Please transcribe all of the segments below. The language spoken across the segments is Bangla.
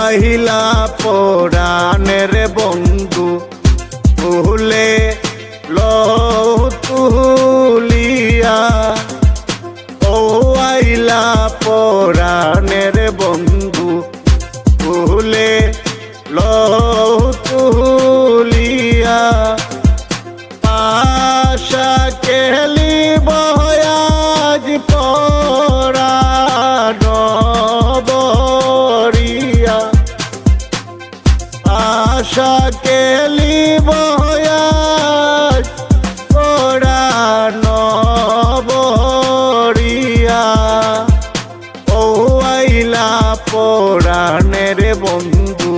আহিলা পরাণের বন্ধু ভুলে তুলিয়া ও আইলা পরাণের বন্ধু ভুলে তুলিয়া আশা কেলি বয়াজ পরাণ বরিয়া আশা কেলি বয়াজ পরাণ বরিয়া ও আইলা পরাণের বন্ধু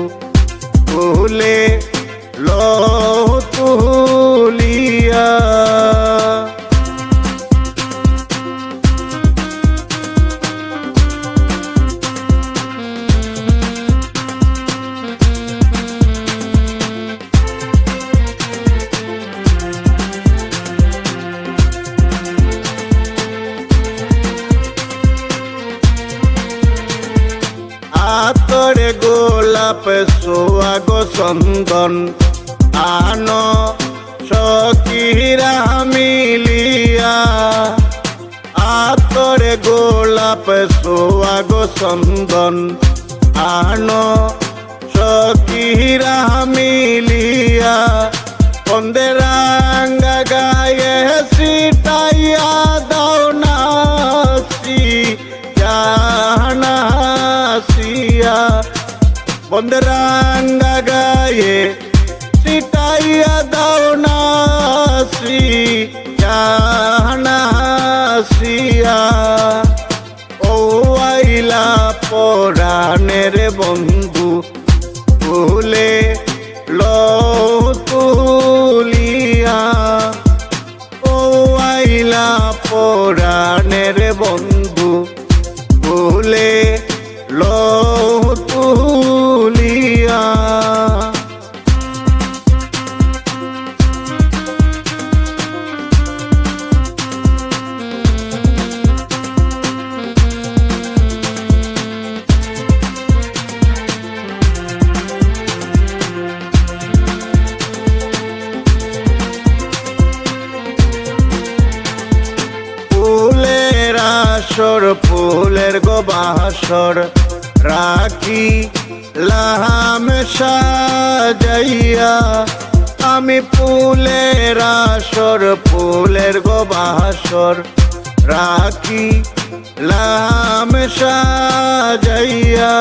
ভুলে তুলিয়া আতরে গোলাপ সোয়াগ চন্দন আনো সখীরা মিলিয়া আতরে গোলাপ সোয়াগ চন্দন আনো সখীরা মিলিয়া কন্দে রাঙ্গা গায়ে সিটাইয়া দাও নাসি জানাসিয়া বন্দে রাঙ্গা গায়ে সিটাইয়া দাও নাসি জানাসিয়া ও আইলা পরাণের বন্ধু ভুলে তুলিয়া ও আইলা পরাণের বন্ধু ভুলে তুলিয়া ফুলের গোবাসর রাখি লাহাম সাজাইয়া আমি ফুলের আসর ফুলের গোবাসর রাখি লাহাম সাজাইয়া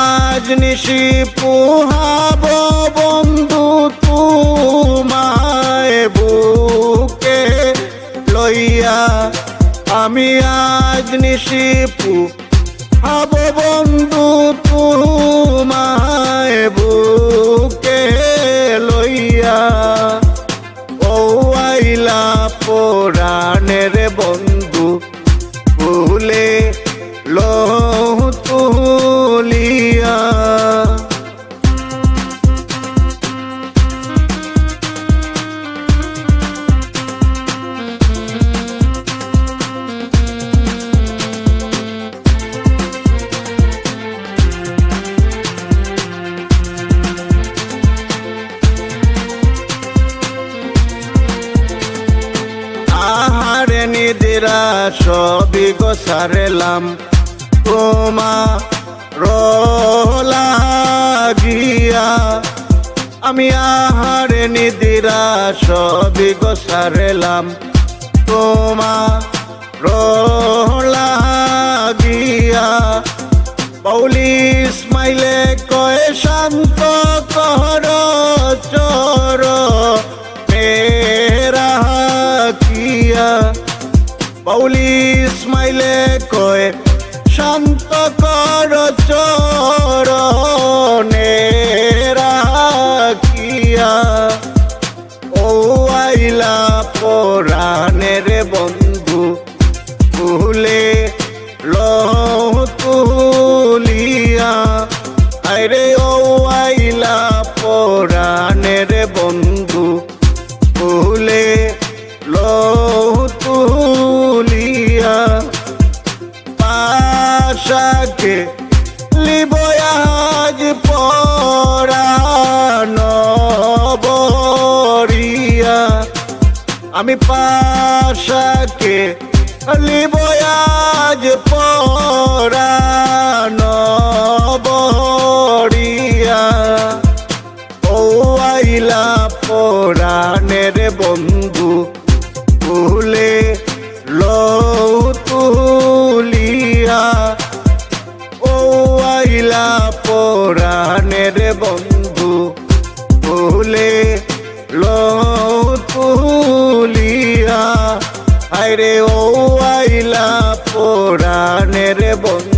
আজ নিশি পুহাব বন্ধু তুমায় বুকে লইয়া আমি আজ নিশিপু হব বন্ধু তুমায় বুকে লইয়া ও আইলা পরাণের বন্ধু ভুলে তুলিয়া আহারে নিদিরা সবই গোসারেলাম তোমার লাগিয়া আমি আহারে নিদিরা সবই গোসারেলাম তোমার লাগিয়া বাউলি ইসমাইলে কয় শান্ত কর চর মেরা কিয়া বাউলি ইসমাইলে কয় শান্ত কর চরণেরা কিয়া ও আইলা পরাণের বন্ধু ভুলে তুলিয়া আরে ও আই পরানো বরিয়া আমি পাশাকে লিব আজ পরানো বরিয়া ও আইলা পরাণের বন্ধু ভুলে লও তুলিয়া ও আইলা পরাণের বন্ধু ভুলে লও তুলিয়া হায়রে ও আইলা পরাণের বন্ধু